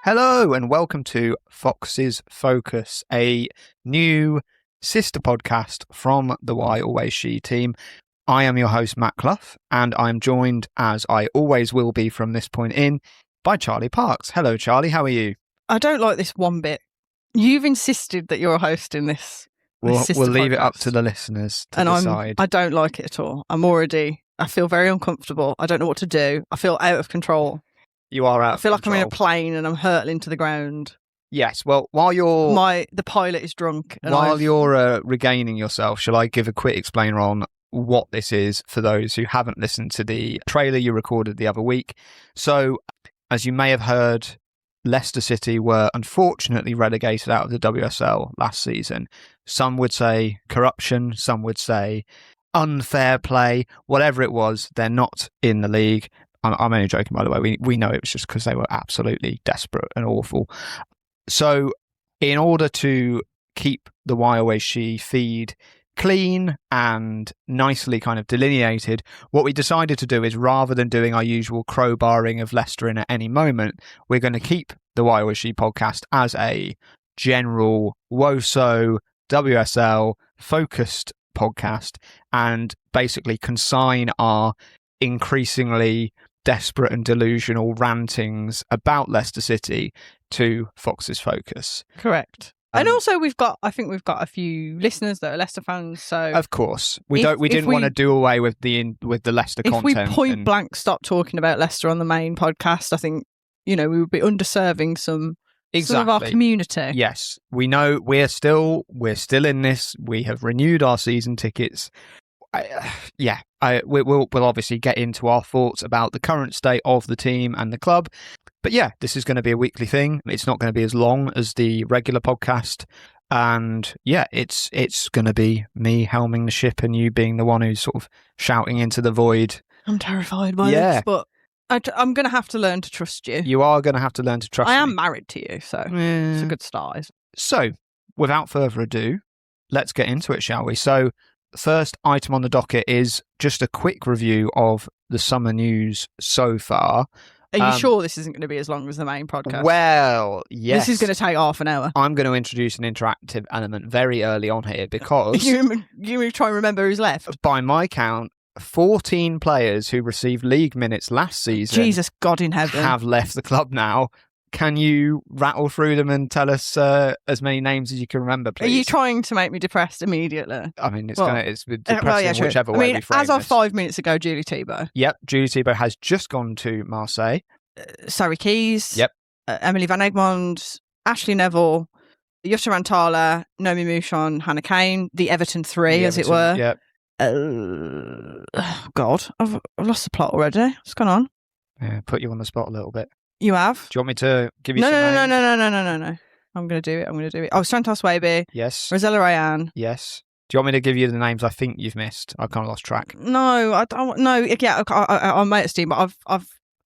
Hello and welcome to Fox's Focus, a new sister podcast from the Why Always She team. I am your host, Matt Clough, and I'm joined, as I always will be from this point in, by Charlie Parks. Hello, Charlie. How are you? I don't like this one bit. You've insisted that you're a host in this. We'll leave podcast. It up to the listeners to decide. I don't like it at all. I feel very uncomfortable. I don't know what to do. I feel out of control. You are out of control. I feel like I'm in a plane and I'm hurtling to the ground. Yes, well, while you're... The pilot is drunk. While you're regaining yourself, shall I give a quick explainer on what this is for those who haven't listened to the trailer you recorded the other week? So, as you may have heard, Leicester City were unfortunately relegated out of the WSL last season. Some would say corruption, some would say unfair play, whatever it was, they're not in the league. I'm only joking, by the way. We know it was just because they were absolutely desperate and awful. So in order to keep the Why Always She feed clean and nicely kind of delineated, what we decided to do is, rather than doing our usual crowbarring of Leicester in at any moment, we're going to keep the Why Always She podcast as a general WOSO, WSL focused podcast and basically consign our increasingly desperate and delusional rantings about Leicester City to Fox's Focus. Correct. And also I think we've got a few listeners that are Leicester fans, so of course we didn't want to do away with the Leicester content. If we point blank stop talking about Leicester on the main podcast, I think we would be underserving some of our community. Yes, we know we're still in this. We have renewed our season tickets. We'll obviously get into our thoughts about the current state of the team and the club. But yeah, this is going to be a weekly thing. It's not going to be as long as the regular podcast. And yeah, it's going to be me helming the ship and you being the one who's sort of shouting into the void. I'm terrified by this, but I'm going to have to learn to trust you. You are going to have to learn to trust me. I am married to you, so it's a good start. So, without further ado, let's get into it, shall we? So, the first item on the docket is just a quick review of the summer news so far. Are you sure this isn't going to be as long as the main podcast? Well, yes. This is going to take half an hour. I'm going to introduce an interactive element very early on here because... you try and remember who's left? By my count, 14 players who received league minutes last season... Jesus God in heaven. ...have left the club now. Can you rattle through them and tell us as many names as you can remember, please? Are you trying to make me depressed immediately? I mean, it's depressing whichever way we frame as of this. 5 minutes ago, Julie Thibault. Yep, Julie Thibault has just gone to Marseille. Sarah Keys. Yep. Emily Van Egmond, Ashley Neville, Jutta Rantala, Naomi Mouchon, Hannah Kane, the Everton three, as it were. Yep. God, I've lost the plot already. What's going on? Yeah, put you on the spot a little bit. You have? Do you want me to give you some names? No. I'm going to do it. Oh, Santos Waby. Yes. Rosella Ryan. Yes. Do you want me to give you the names I think you've missed? I've kind of lost track. No, I don't. No, yeah, I'm mate of Steve, but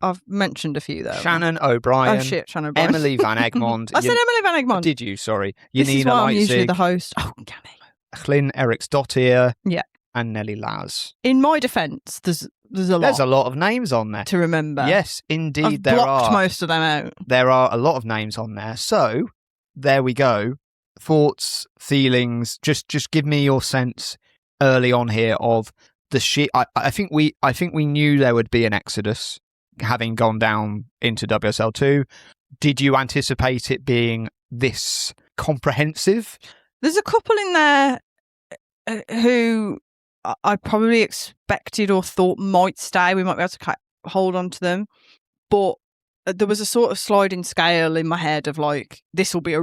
I've mentioned a few though. Shannon O'Brien. Oh shit, Shannon O'Brien. Emily Van Egmond. I said Emily Van Egmond. Did you? Sorry. This is why I'm usually the host. Oh, damn it. Hlyn Eriksdottir. Yeah. And Nelly Laz. In my defence, there's a lot. There's a lot of names on there to remember. Yes, indeed, I've there blocked are. Most of them out. There are a lot of names on there. So there we go. Thoughts, feelings. Just give me your sense early on here of the shit. I think we knew there would be an exodus, having gone down into WSL2. Did you anticipate it being this comprehensive? There's a couple in there who I probably expected or thought might stay. We might be able to hold on to them. But there was a sort of sliding scale in my head of like, this will be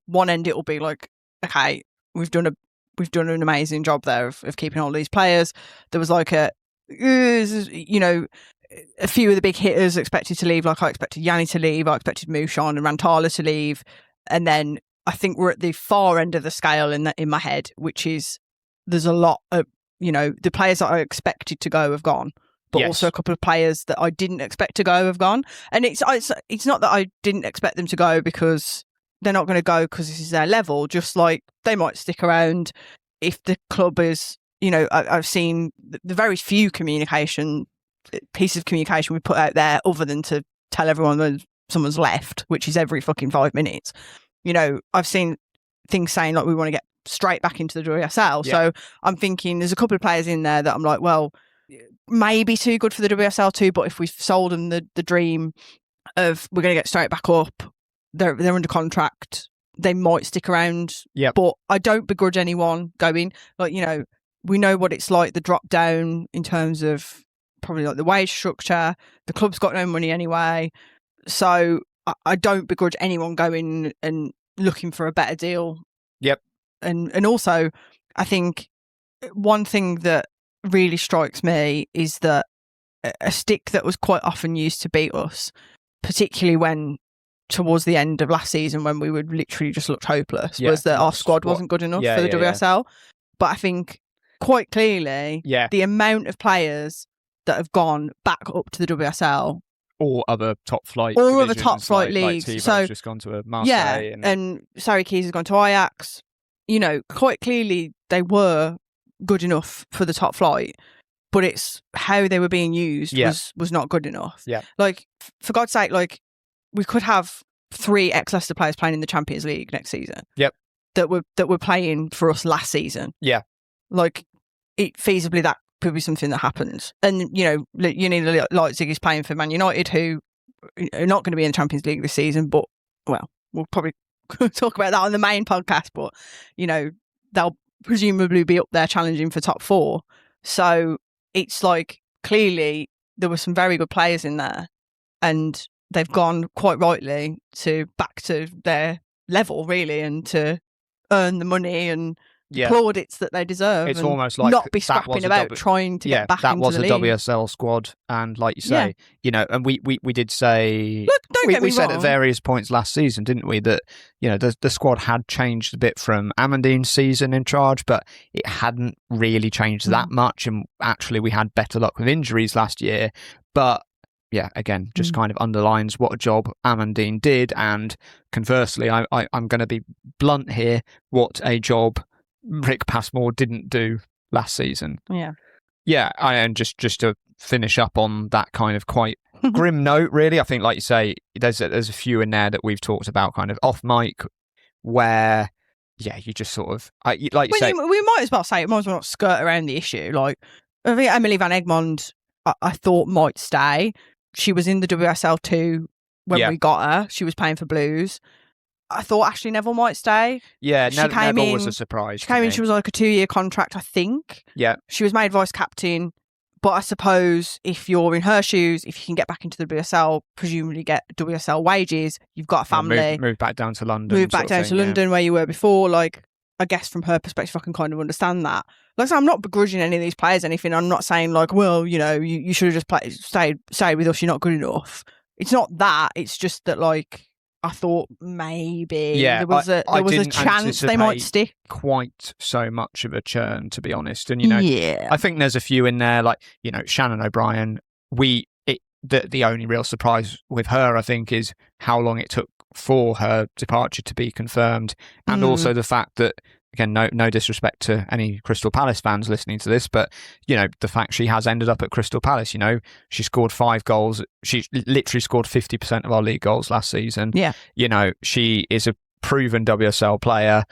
one end it will be like, okay, we've done an amazing job there of keeping all these players. There was like a few of the big hitters expected to leave. Like I expected Yanni to leave. I expected Mouchon and Rantala to leave. And then I think we're at the far end of the scale in my head, which is there's a lot of, the players that I expected to go have gone, but also a couple of players that I didn't expect to go have gone. And it's not that I didn't expect them to go because they're not going to go because this is their level. Just like they might stick around if the club is, I've seen the very few pieces of communication we put out there other than to tell everyone that someone's left, which is every fucking 5 minutes. You know, I've seen things saying like we want to get straight back into the WSL. Yeah. So I'm thinking there's a couple of players in there that I'm like, well, maybe too good for the WSL too, but if we've sold them the dream of we're going to get straight back up, they're under contract, they might stick around. Yep. But I don't begrudge anyone going. Like, you know, we know what it's like, the drop down in terms of probably like the wage structure. The club's got no money anyway. So I don't begrudge anyone going and looking for a better deal. Yep. And also, I think one thing that really strikes me is that a stick that was quite often used to beat us, particularly when towards the end of last season when we would literally just looked hopeless, was that our squad wasn't good enough for the WSL. But I think quite clearly the amount of players that have gone back up to the WSL or other top flight leagues. Like so just gone to a Marseille and Syracuse has gone to Ajax. You know, quite clearly they were good enough for the top flight, but it's how they were being used was not good enough. Yeah. Like, for God's sake, like, we could have 3 ex-Leicester players playing in the Champions League next season. Yep. That were playing for us last season. Yeah. Like, feasibly that could be something that happens. And, you know, Leipzig is playing for Man United, who are not going to be in the Champions League this season, but, well, we'll probably talk about that on the main podcast, but, you know, they'll presumably be up there challenging for top 4. So it's like, clearly there were some very good players in there, and they've gone quite rightly back to their level, really, and to earn the money and plaudits that they deserve. It's almost like not be scrapping about trying to get back into the league. That was a WSL squad, and like you say, you know, and we did say, look, don't get me we said wrong. at various points last season, didn't we, that, you know, the squad had changed a bit from Amandine's season in charge, but it hadn't really changed that much, and actually we had better luck with injuries last year. But yeah, again, just kind of underlines what a job Amandine did, and conversely, I'm going to be blunt here, what a job Rick Passmore didn't do last season. Yeah, and just to finish up on that kind of quite grim note, really, I think, like you say, there's a few in there that we've talked about kind of off mic, where you just sort of we might as well say it, might as well not skirt around the issue. Like, I think Emily Van Egmond, I thought might stay. She was in the WSL 2 when we got her. She was playing for Blues. I thought Ashley Neville might stay. Yeah, Neville was a surprise. She came in, she was like a 2-year contract, I think. Yeah. She was made vice captain. But I suppose if you're in her shoes, if you can get back into the WSL, presumably get WSL wages, you've got a family. Move back down to London. Move back down to London where you were before. Like, I guess from her perspective, I can kind of understand that. Like I said, I'm not begrudging any of these players anything. I'm not saying like, well, you know, you should have just stayed with us. You're not good enough. It's not that. It's just that, like, I thought maybe there was a chance they might stick. Quite so much of a churn, to be honest. And, you know, I think there's a few in there, like, you know, Shannon O'Brien. The only real surprise with her, I think, is how long it took for her departure to be confirmed, and also the fact that, again, no disrespect to any Crystal Palace fans listening to this, but, you know, the fact she has ended up at Crystal Palace, you know, she scored 5 goals. She literally scored 50% of our league goals last season. Yeah. You know, she is a proven WSL player.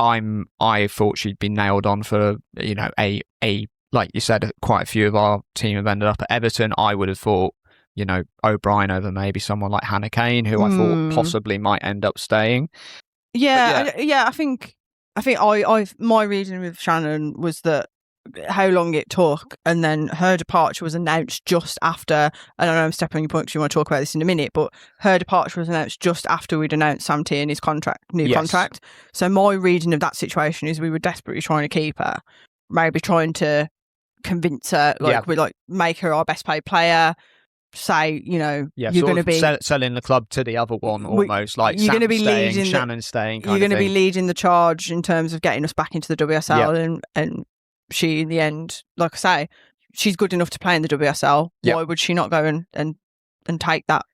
I thought she'd been nailed on for, you know, a like you said, quite a few of our team have ended up at Everton. I would have thought, you know, O'Brien over maybe someone like Hannah Kane, who I thought possibly might end up staying. I think my reason with Shannon was that how long it took, and then her departure was announced just after. I don't know, I'm stepping on your point because you want to talk about this in a minute, but her departure was announced just after we'd announced Sam Tierney's new contract. So my reading of that situation is we were desperately trying to keep her, maybe trying to convince her, we make her our best paid player. Say, you know, you're going to be selling the club to the other one, almost like you're going to be leading Shannon staying. You're going to be leading the charge in terms of getting us back into the WSL, and she, in the end, like I say, she's good enough to play in the WSL. Why would she not go and take that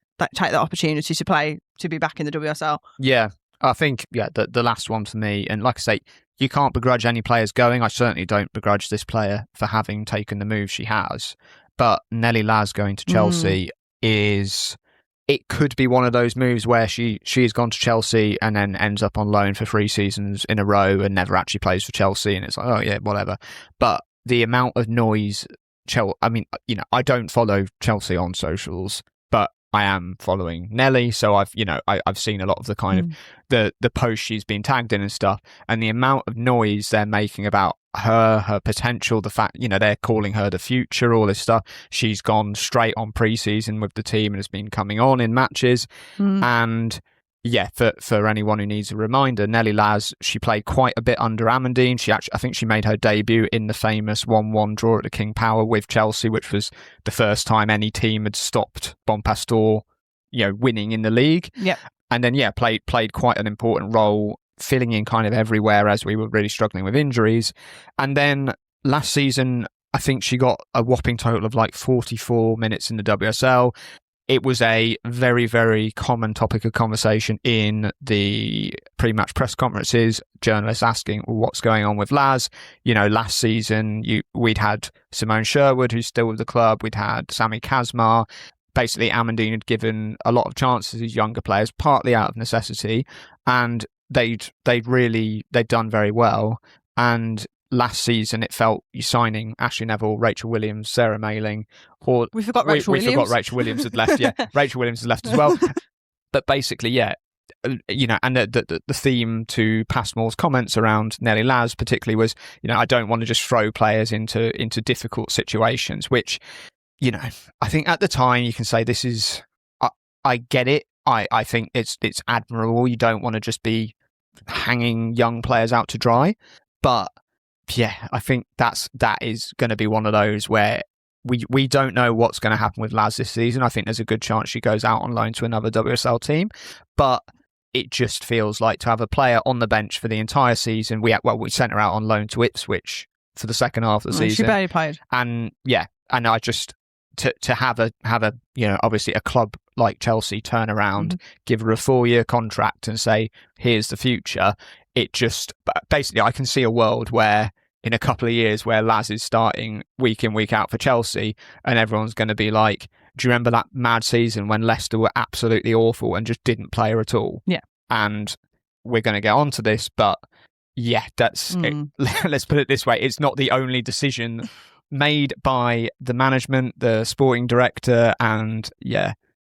opportunity to be back in the WSL? Yeah, I think the last one for me, and like I say, you can't begrudge any players going. I certainly don't begrudge this player for having taken the move she has. But Nelly Laz going to Chelsea it's it could be one of those moves where she's gone to Chelsea and then ends up on loan for 3 seasons in a row and never actually plays for Chelsea, and it's like, oh yeah, whatever. But the amount of noise, I mean, I don't follow Chelsea on socials, but I am following Nelly, so I've seen a lot of the kind of the posts she's been tagged in and stuff, and the amount of noise they're making about her potential, the fact, they're calling her the future, all this stuff. She's gone straight on pre-season with the team and has been coming on in matches. And yeah, for anyone who needs a reminder, Nelly Laz, she played quite a bit under Amandine. I think she made her debut in the famous 1-1 draw at the King Power with Chelsea, which was the first time any team had stopped Bonpastor, winning in the league. Yep. And then played quite an important role, filling in kind of everywhere as we were really struggling with injuries. And then last season, I think she got a whopping total of like 44 minutes in the WSL. It was a very, very common topic of conversation in the pre-match press conferences, journalists asking, well, what's going on with Laz? Last season, we'd had Simone Sherwood, who's still with the club. We'd had Sammy Kazmar. Basically, Amandine had given a lot of chances to these younger players, partly out of necessity, and they'd done very well. And last season, it felt you signing Ashley Neville, Rachel Williams, Sarah Mailing, or we forgot Rachel Williams. We forgot Rachel Williams had left. Yeah, Rachel Williams has left as well. But basically, yeah, and the theme to Passmore's comments around Nelly Laz particularly was, I don't want to just throw players into difficult situations, which, I think at the time you can say this is, I get it. I think it's admirable. You don't want to just be hanging young players out to dry, but yeah, I think that is going to be one of those where we don't know what's going to happen with Laz this season. I think there's a good chance she goes out on loan to another WSL team, but it just feels like to have a player on the bench for the entire season. We sent her out on loan to Ipswich for the second half of the season. She barely played, and I just to have a obviously a club like Chelsea turn around, give her a 4-year contract and say, here's the future. It just, basically, I can see a world where in a couple of years where Laz is starting week in, week out for Chelsea, and everyone's going to be like, do you remember that mad season when Leicester were absolutely awful and just didn't play her at all? Yeah. And we're going to get onto this, but yeah, that's let's put it this way. It's not the only decision made by the management, the sporting director, and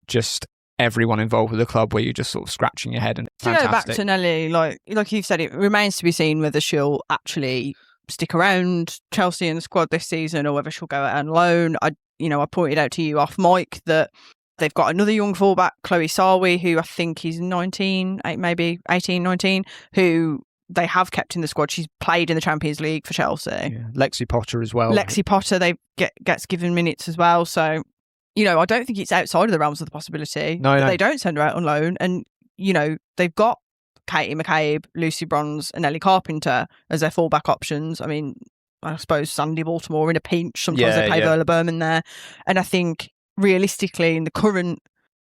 just everyone involved with the club, where you're just sort of scratching your head. And to go back to Nelly, like you've said, it remains to be seen whether she'll actually stick around Chelsea in the squad this season or whether she'll go out on loan. I pointed out to you off mic that they've got another young fullback, Chloe Sarwi, who I think is 19, maybe 18, 19, who they have kept in the squad. She's played in the Champions League for Chelsea. Yeah. Lexi Potter as well. Lexi Potter, gets given minutes as well. So, I don't think it's outside of the realms of the possibility that they don't send her out on loan. And, they've got Katie McCabe, Lucy Bronze and Ellie Carpenter as their fallback options. I mean, I suppose Sandy Baltimore in a pinch. Sometimes they play Verla Berman there. And I think realistically in the current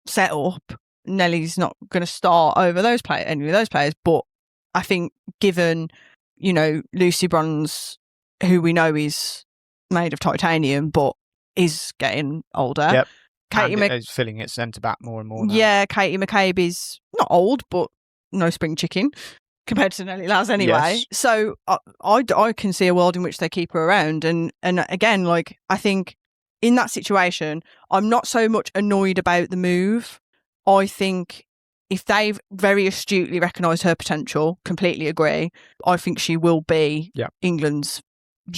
setup, Nelly's not going to start over any of those players. But I think given, Lucy Bronze, who we know is made of titanium, but is getting older. Yep. Katie is filling its centre back more and more now. Yeah, Katie McCabe is not old, but no spring chicken compared to Nelly Laz anyway. Yes. So I can see a world in which they keep her around. And again, like, I think in that situation, I'm not so much annoyed about the move. I think if they've very astutely recognised her potential, completely agree, I think she will be England's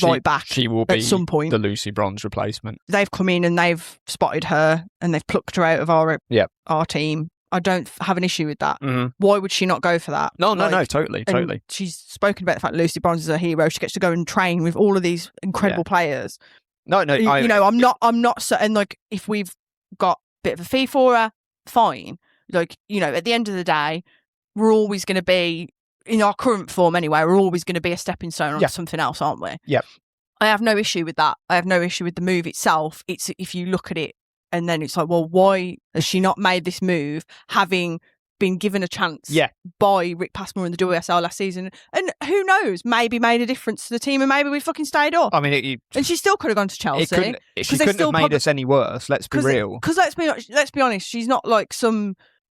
right back. She will be at some point the Lucy Bronze replacement. They've come in and they've spotted her and they've plucked her out of our team. I don't have an issue with that. Mm-hmm. Why would she not go for that? No, totally. She's spoken about the fact that Lucy Bronze is a hero. She gets to go and train with all of these incredible players. I'm not certain. Like, if we've got a bit of a fee for her, fine. Like, at the end of the day, we're always going to be, in our current form anyway, we're always going to be a stepping stone onto something else, aren't we? Yep. I have no issue with that. I have no issue with the move itself. It's if you look at it and then it's like, well, why has she not made this move, having been given a chance Yeah. by Rick Passmore in the WSL last season. And who knows, maybe made a difference to the team and maybe we fucking stayed up. I mean, and she still could have gone to Chelsea. She couldn't have made us any worse, let's be real. Because let's be honest, she's not like some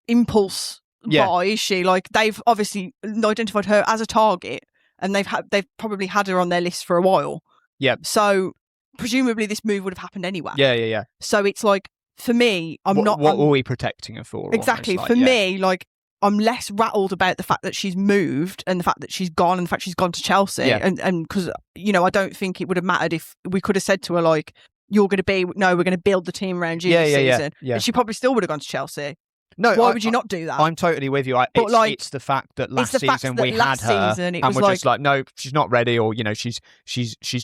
impulse buy, is she? Like, they've obviously identified her as a target and they've probably had her on their list for a while. Yeah. So presumably this move would have happened anyway. Yeah. So it's like, for me, what were we protecting her for? Exactly. For me, like, I'm less rattled about the fact that she's moved and the fact that she's gone and the fact she's gone to Chelsea. Yeah. And because, you know, I don't think it would have mattered if we could have said to her, like, we're going to build the team around you this season. Yeah. And she probably still would have gone to Chelsea. No, why would you not do that? I'm totally with you. It's the fact that last season we had her and we're just like, no, she's not ready, or, you know, she's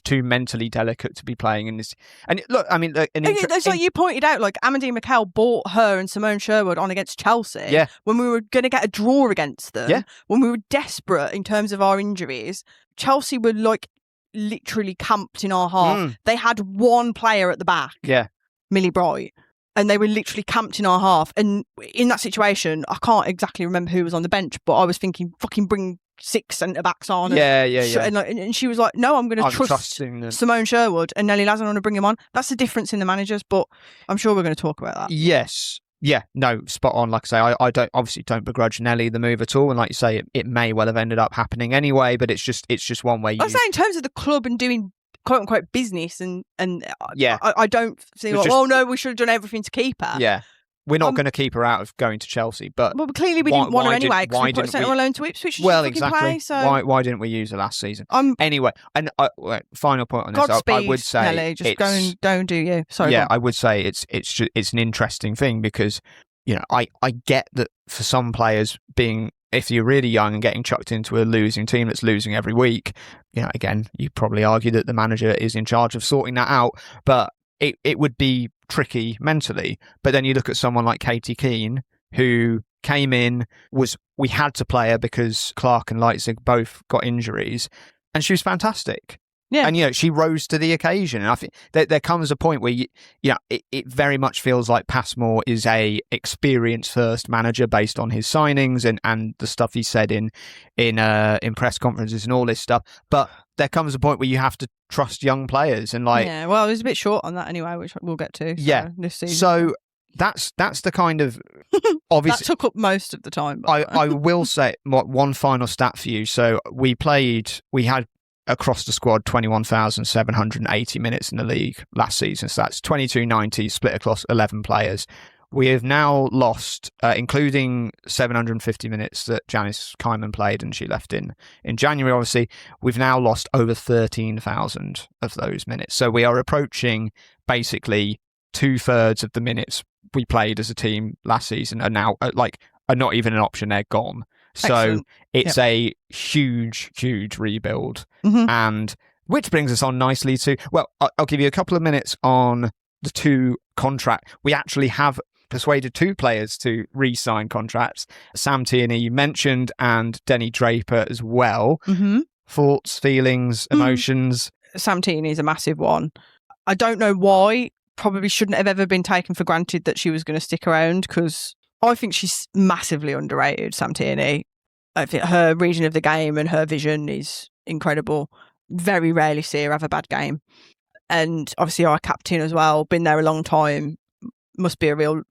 too mentally delicate to be playing in this. And look, I mean, it's like you pointed out, like, Amandine Mikel bought her and Simone Sherwood on against Chelsea when we were going to get a draw against them, when we were desperate in terms of our injuries. Chelsea were like literally camped in our half. They had one player at the back, Millie Bright. And they were literally camped in our half. And in that situation, I can't exactly remember who was on the bench, but I was thinking, fucking bring 6 centre-backs on. And she was like, no, I'm going to trust Simone Sherwood and Nelly Lazanon to bring him on. That's the difference in the managers, but I'm sure we're going to talk about that. Yes. Yeah, no, spot on. Like I say, I don't begrudge Nelly the move at all. And like you say, it may well have ended up happening anyway, but it's just one way. I was saying in terms of the club and doing quote unquote business and I don't think no, we should have done everything to keep her. Yeah. We're not going to keep her out of going to Chelsea, but clearly we didn't want her anyway because we put her alone to Ipswich. Exactly. Play, so. Why didn't we use her last season? Anyway, and final point on this, Godspeed, I would say, Nelly, just go and don't do you. Sorry. Yeah, I would say it's an interesting thing because, you know, I get that for some players being, if you're really young and getting chucked into a losing team that's losing every week, you know, again, you probably argue that the manager is in charge of sorting that out, but it would be tricky mentally. But then you look at someone like Katie Keane, who came in, we had to play her because Clark and Leipzig both got injuries, and she was fantastic. Yeah. And, you know, she rose to the occasion. And I think there comes a point where, it very much feels like Passmore is a experienced first manager based on his signings and the stuff he said in press conferences and all this stuff. But there comes a point where you have to trust young players and like... Yeah, well, it was a bit short on that anyway, which we'll get to. This season. So that's the kind of... obviously, that took up most of the time. I will say one final stat for you. So we had across the squad 21,780 minutes in the league last season. So that's 2290 split across 11 players. We have now lost, including 750 minutes that Janice Kyman played and she left in January, obviously, we've now lost over 13,000 of those minutes. So we are approaching basically 2/3 of the minutes we played as a team last season are now are not even an option. They're gone. So excellent. It's a huge, huge rebuild. Mm-hmm. And which brings us on nicely to, well, I'll give you a couple of minutes on the 2 contract. We actually have persuaded 2 players to re-sign contracts. Sam Tierney you mentioned and Denny Draper as well. Mm-hmm. Thoughts, feelings, emotions? Sam Tierney is a massive one. I don't know why. Probably shouldn't have ever been taken for granted that she was going to stick around because I think she's massively underrated, Sam Tierney. I think her reading of the game and her vision is incredible. Very rarely see her have a bad game. And obviously our captain as well, been there a long time, must be a real...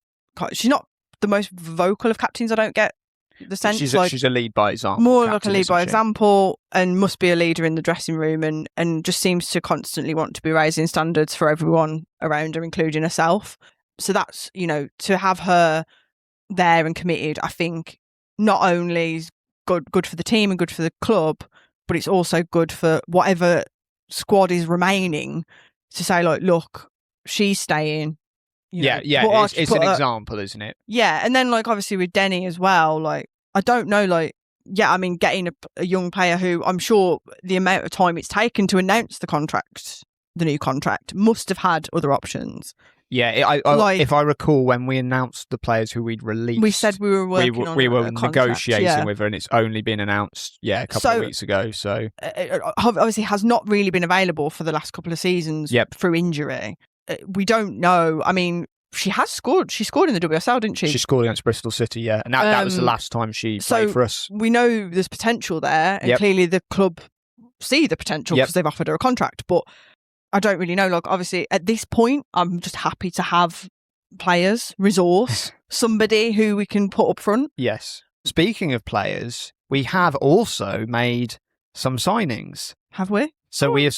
She's not the most vocal of captains, I don't get the sense. She's a lead by example. More like a lead by example and must be a leader in the dressing room and just seems to constantly want to be raising standards for everyone around her, including herself. So that's, to have her there and committed, I think not only is good for the team and good for the club, but it's also good for whatever squad is remaining to say, like, look, she's staying. It's an example, isn't it? Yeah, and then obviously with Denny as well, I don't know, getting a young player who I'm sure the amount of time it's taken to announce the new contract, must have had other options. Yeah, if I recall, when we announced the players who we'd released, we said we were working on. We were negotiating with her, and it's only been announced, a couple of weeks ago. So it obviously has not really been available for the last couple of seasons through injury. We don't know. I mean, she has scored. She scored in the WSL, didn't she? She scored against Bristol City, yeah. And that was the last time she played for us. We know there's potential there, and clearly the club see the potential because they've offered her a contract. But I don't really know. Like, obviously, at this point, I'm just happy to have players, resource, somebody who we can put up front. Yes. Speaking of players, we have also made some signings. Have we? So we've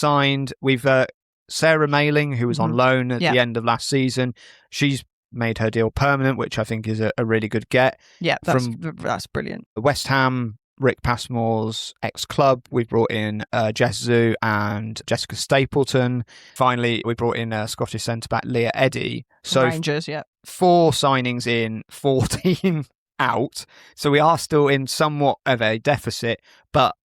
Sarah Mailing, who was on loan at the end of last season. She's made her deal permanent, which I think is a really good get. Yeah, that's brilliant. West Ham, Rick Passmore's ex-club, we brought in Jess Zhu and Jessica Stapleton. Finally, we brought in Scottish centre-back Leah Eddy. So Rangers, 4 signings in, 14 out. So we are still in somewhat of a deficit, but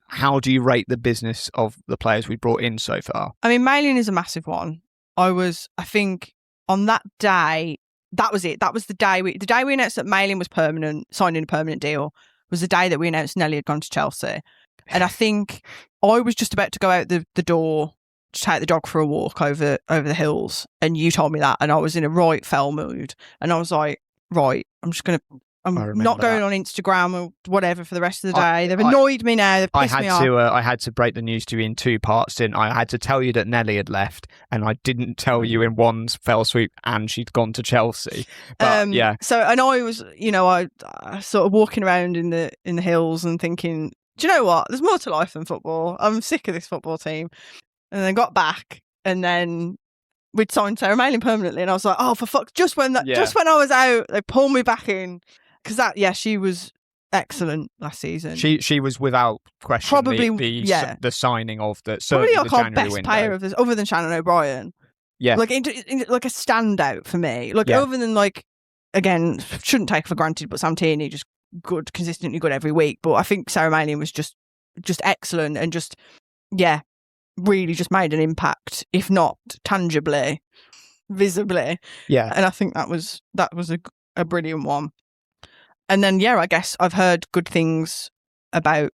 how do you rate the business of the players we brought in so far? I mean, Mailing is a massive one. I think on that day, that was it. That was the day we announced that Mailing was permanent, signing a permanent deal, was the day that we announced Nelly had gone to Chelsea. And I think I was just about to go out the door to take the dog for a walk over the hills. And you told me that. And I was in a right fell mood. And I was like, right, I'm not going on Instagram or whatever for the rest of the day. They've annoyed me now. They've pissed me off. I had to break the news to you in 2 parts, didn't I? I had to tell you that Nelly had left, and I didn't tell you in one fell swoop, and she'd gone to Chelsea. But, yeah. So, and I was, I sort of walking around in the hills and thinking, do you know what? There's more to life than football. I'm sick of this football team. And then got back, and then we'd signed Sarah Mailing permanently, and I was like, oh, for fuck! Just when I was out, they pulled me back in. Because she was excellent last season. She was without question probably the signing of probably our best window. player of this, other than Shannon O'Brien. Yeah, like like a standout for me. Like other than again, shouldn't take for granted, but Sam Tierney just good, consistently good every week. But I think Sarah Mailing was just excellent and just really just made an impact, if not tangibly, visibly. Yeah, and I think that was a brilliant one. And then, I guess I've heard good things about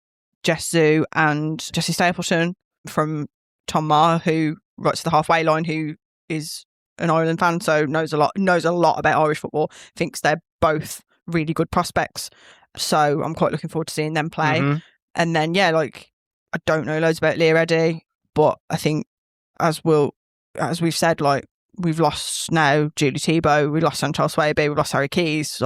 Jess Zhu and Jessie Stapleton from Tom Marr, who writes The Halfway Line, who is an Ireland fan, so knows a lot about Irish football, thinks they're both really good prospects. So I'm quite looking forward to seeing them play. Mm-hmm. And then, I don't know loads about Leah Eddy, but I think as we've said, we've lost now Julie Thibault, we lost Chantal Swaby, we lost Harry Keys.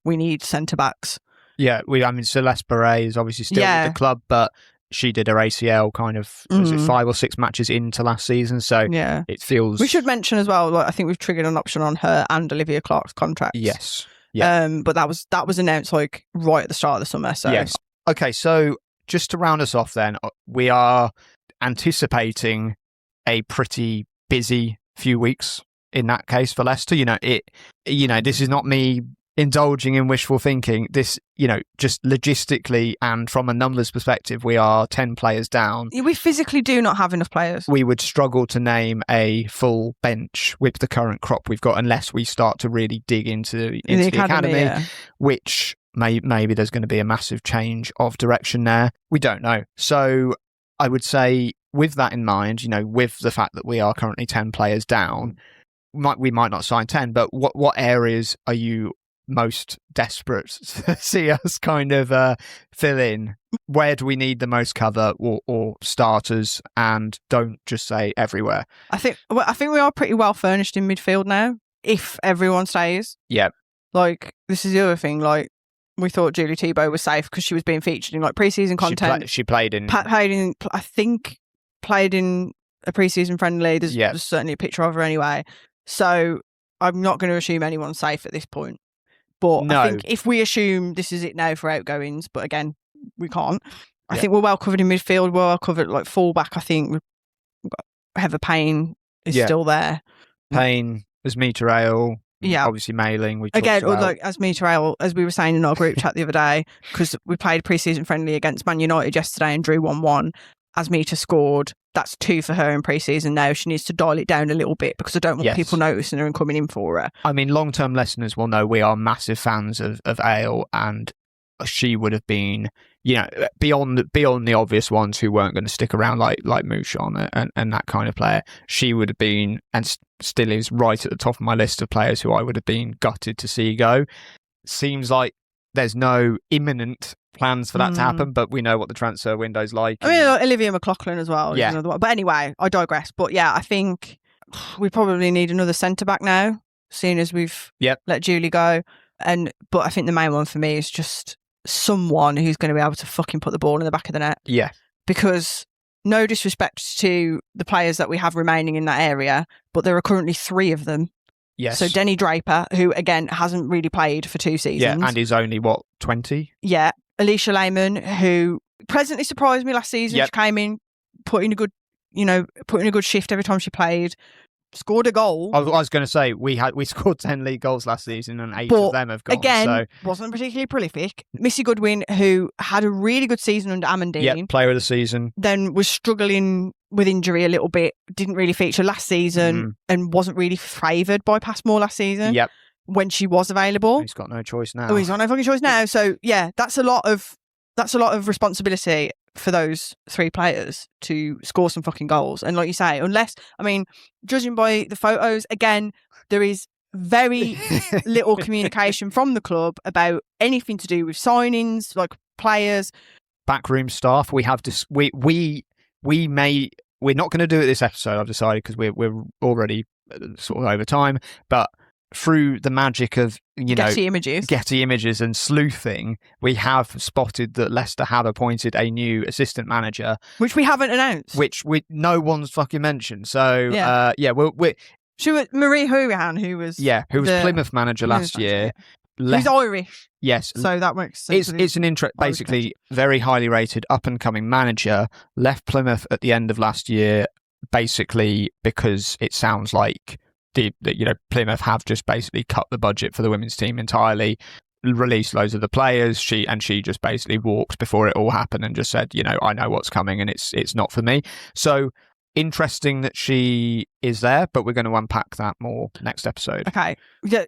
We need centre backs. Yeah, Celeste Beret is obviously still with the club, but she did her ACL kind of was it 5 or 6 matches into last season, so it feels. We should mention as well. I think we've triggered an option on her and Olivia Clark's contracts. Yes. Yeah. But that was announced right at the start of the summer. So yes. Okay, so just to round us off, then we are anticipating a pretty busy few weeks in that case for Leicester. This is not me indulging in wishful thinking. This, just logistically and from a numbers perspective, we are 10 players down. We physically do not have enough players. We would struggle to name a full bench with the current crop we've got unless we start to really dig into the academy, which maybe there's going to be a massive change of direction there. We don't know. So I would say, with that in mind, with the fact that we are currently 10 players down, we might not sign 10, but what areas are you most desperate to see us kind of fill in? Where do we need the most cover or starters? And don't just say everywhere. I think we are pretty well furnished in midfield now, if everyone stays. Yeah. This is the other thing, we thought Julie Thibault was safe because she was being featured in pre-season content. She played in played in a pre-season friendly. There's certainly a picture of her anyway. So I'm not going to assume anyone's safe at this point. But no. I think if we assume this is it now for Outgoings, but again, we can't. I think we're well covered in midfield. We're well covered full-back. I think we've got Heather Payne is still there. Payne, Asmita Ale. Yeah, obviously Mailing. Asmita Ale, as we were saying in our group chat the other day, because we played pre-season friendly against Man United yesterday and drew 1-1. Asmita scored. That's 2 for her in pre-season now. She needs to dial it down a little bit because I don't want people noticing her and coming in for her. I mean, long-term listeners will know we are massive fans of Ale, and she would have been beyond the obvious ones who weren't going to stick around, like Mouchon and that kind of player, she would have been, and still is, right at the top of my list of players who I would have been gutted to see go. Seems like there's no imminent plans for that to happen, but we know what the transfer window's like. I mean, Olivia McLaughlin as well. Yeah. Is another one. But anyway, I digress. But yeah, I think we probably need another centre-back now, seeing as we've let Julie go. But I think the main one for me is just someone who's going to be able to fucking put the ball in the back of the net. Yeah. Because no disrespect to the players that we have remaining in that area, but there are currently 3 of them. Yes. So Denny Draper, who again hasn't really played for 2 seasons. Yeah, and is only, 20? Yeah. Alicia Lehman, who pleasantly surprised me last season. She came in, put in a good shift every time she played. Scored a goal. I was going to say we scored 10 league goals last season and 8 of them have gone. Again, wasn't particularly prolific. Missy Goodwin, who had a really good season under Amandine. Yeah, player of the season. Then was struggling with injury a little bit. Didn't really feature last season and wasn't really favoured by Passmore last season. Yep. When she was available. He's got no choice now. Oh, he's got no fucking choice now. So yeah, that's a lot of responsibility for those 3 players to score some fucking goals. And like you say, judging by the photos, again, there is very little communication from the club about anything to do with signings, like players. Backroom staff. We have we're not going to do it this episode, I've decided, because we're already sort of over time, but through the magic of Getty Images and sleuthing, we have spotted that Leicester have appointed a new assistant manager, which we haven't announced, which no one's fucking mentioned. So she was Marie Houlihan, who was Plymouth manager last year. He's Irish, yes, so that makes sense. It's an basically very highly rated up and coming manager. Left Plymouth at the end of last year, basically because it sounds like Plymouth have just basically cut the budget for the women's team entirely, released loads of the players. She just basically walked before it all happened and just said, I know what's coming and it's not for me. So interesting that she is there, but we're going to unpack that more next episode. Okay. Yeah.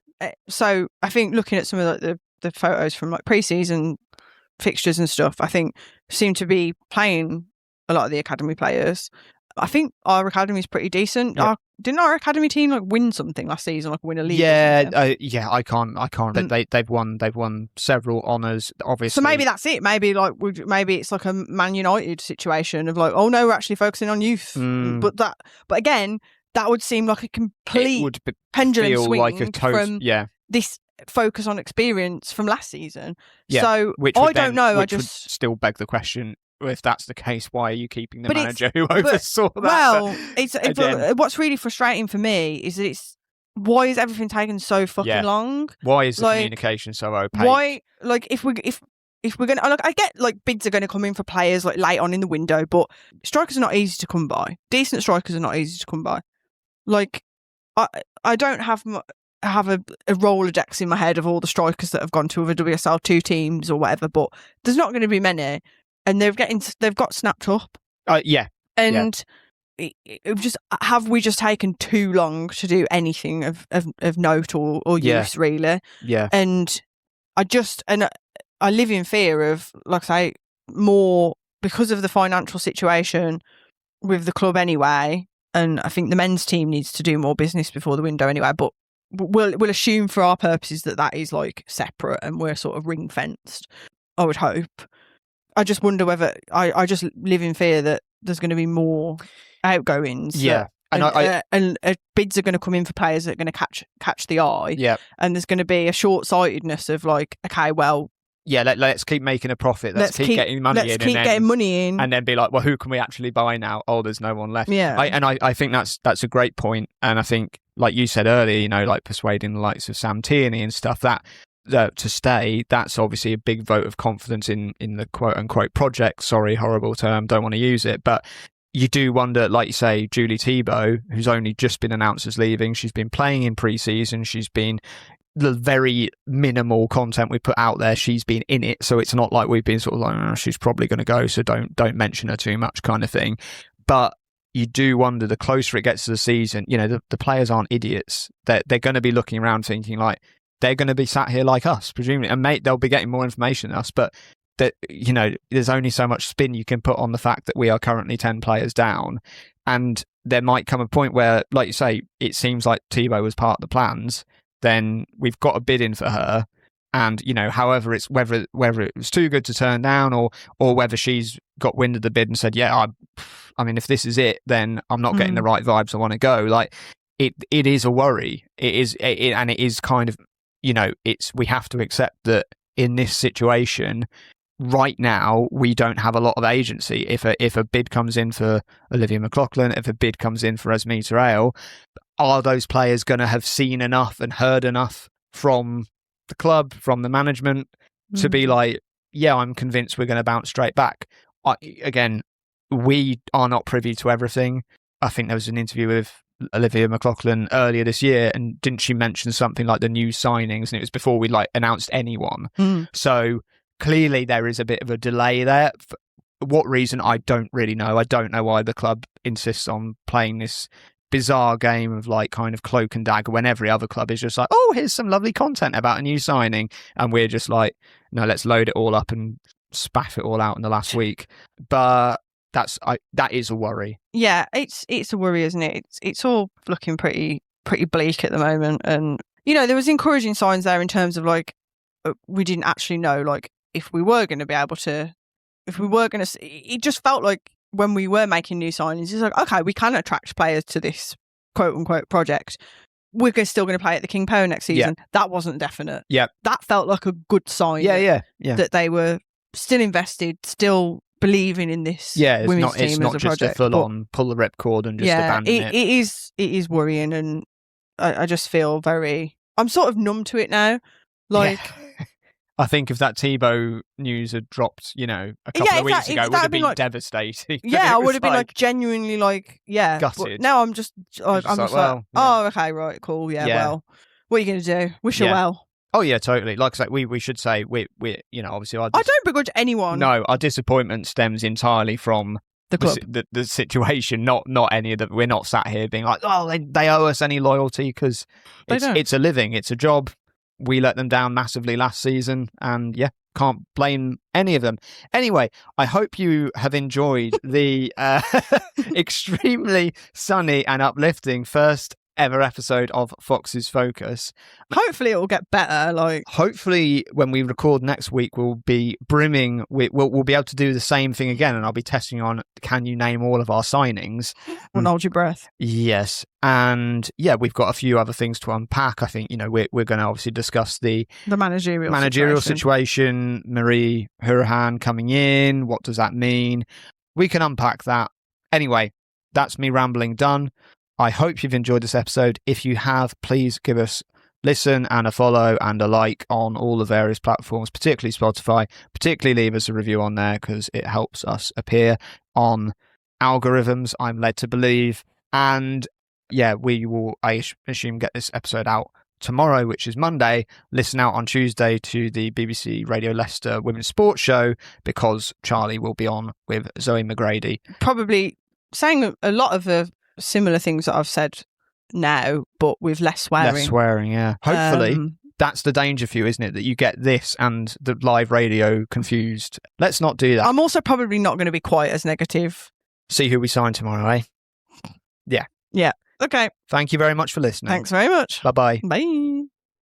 So I think looking at some of the photos from like pre-season fixtures and stuff, I think seem to be playing a lot of the academy players. I think our academy is pretty decent. Yep. Didn't our academy team win something last season, like win a league? Yeah, I can't. They've won several honours, obviously. So maybe that's it. Maybe it's like a Man United situation of like, oh no, we're actually focusing on youth. But again, that would seem like a complete pendulum swing from this focus on experience from last season. Yeah, so I don't know. Which would still beg the question. If that's the case, why are you keeping the manager who oversaw that? Well, what's really frustrating for me is that why is everything taking so fucking long? Why is the communication so opaque? Why, if we're gonna, I get bids are going to come in for players late on in the window, but strikers are not easy to come by. Decent strikers are not easy to come by. I don't have a Rolodex in my head of all the strikers that have gone to other WSL2 teams or whatever, but there's not going to be many. And they've got snapped up. And have we just taken too long to do anything of note or use, really? Yeah. And I live in fear of, like I say, more because of the financial situation with the club anyway. And I think the men's team needs to do more business before the window anyway. But we'll assume for our purposes that is separate and we're sort of ring fenced. I would hope. I just wonder whether I just live in fear that there's going to be more outgoings. Yeah. And bids are going to come in for players that are going to catch the eye. Yeah. And there's going to be a short-sightedness of okay, well... Yeah, let's keep making a profit. Let's keep getting money in. Let's keep getting money in. And then be like, well, who can we actually buy now? Oh, there's no one left. Yeah. I think that's a great point. And I think, like you said earlier, persuading the likes of Sam Tierney and stuff, that... to stay, that's obviously a big vote of confidence in the quote-unquote project. Sorry, horrible term, don't want to use it. But you do wonder, like you say, Julie Thibault, who's only just been announced as leaving, she's been playing in pre-season, she's been... the very minimal content we put out there, she's been in it. So it's not like we've been sort of like, oh, she's probably going to go, so don't mention her too much kind of thing. But you do wonder, the closer it gets to the season, the players aren't idiots. They're going to be looking around thinking they're going to be sat here like us, presumably, and they'll be getting more information than us. But that, you know, there's only so much spin you can put on the fact that we are currently 10 players down. And there might come a point where, like you say, it seems like Thibaut was part of the plans. Then we've got a bid in for her. And, you know, however, it's whether it was too good to turn down or whether she's got wind of the bid and said, yeah, I mean, if this is it, then I'm not getting the right vibes I want to go. Like, it is a worry. It is kind of, you know, we have to accept that in this situation right now, we don't have a lot of agency. If a bid comes in for Olivia McLaughlin, if a bid comes in for Esmita Ale, are those players going to have seen enough and heard enough from the club, from the management, to be like, yeah, I'm convinced we're going to bounce straight back? Again, we are not privy to everything. I think there was an interview with Olivia McLaughlin earlier this year, and didn't she mention something like the new signings? And it was before we like announced anyone. So clearly there is a bit of a delay there. For what reason, I don't really know. I don't know why the club insists on playing this bizarre game of like kind of cloak and dagger when every other club is just like, oh, here's some lovely content about a new signing, and we're just like, no, let's load it all up and spaff it all out in the last week. But that is a worry. Yeah, it's a worry, isn't it? It's all looking pretty bleak at the moment. And, you know, there was encouraging signs there in terms of like, we didn't actually know like if we were going to be able to, it just felt like when we were making new signings, it's like, okay, we can attract players to this quote unquote project. We're still going to play at the King Power next season. Yeah. That wasn't definite. Yeah. That felt like a good sign. Yeah. That they were still invested, still believing in this women's team as a project. It's not just a full-on pull the ripcord and just abandon it. It is worrying, and I just feel I'm sort of numb to it now. Like, I think if that Thibaut news had dropped, you know, a couple of weeks ago, it would have been like, devastating. Yeah, I would have been like genuinely like, gutted. But now I'm just like, oh, okay, right, cool, well, what are you going to do? Wish her well. Oh yeah, totally. Like I say, we should say we you know, obviously I don't begrudge anyone. No, our disappointment stems entirely from the club, the situation, not any of the. We're not sat here being like, oh, they owe us any loyalty, because it's a living, it's a job. We let them down massively last season, and can't blame any of them. Anyway, I hope you have enjoyed the extremely sunny and uplifting first ever episode of Fox's Focus. Hopefully it will get better. Like, hopefully when we record next week, we'll be brimming. We'll be able to do the same thing again, and I'll be testing on, can you name all of our signings? Well, hold your breath. Yes, and we've got a few other things to unpack. I think, you know, we're going to obviously discuss the managerial situation. Marie Hurahan coming in. What does that mean? We can unpack that. Anyway, that's me rambling done. I hope you've enjoyed this episode. If you have, please give us listen and a follow and a like on all the various platforms, particularly Spotify. Particularly leave us a review on there, because it helps us appear on algorithms, I'm led to believe. And we will, I assume, get this episode out tomorrow, which is Monday. Listen out on Tuesday to the BBC Radio Leicester Women's Sports Show, because Charlie will be on with Zoe McGrady. Probably saying a lot of the similar things that I've said now, but with less swearing. Less swearing, yeah. Hopefully, that's the danger for you, isn't it? That you get this and the live radio confused. Let's not do that. I'm also probably not going to be quite as negative. See who we sign tomorrow, eh? Yeah. Yeah. Okay. Thank you very much for listening. Thanks very much. Bye-bye. Bye.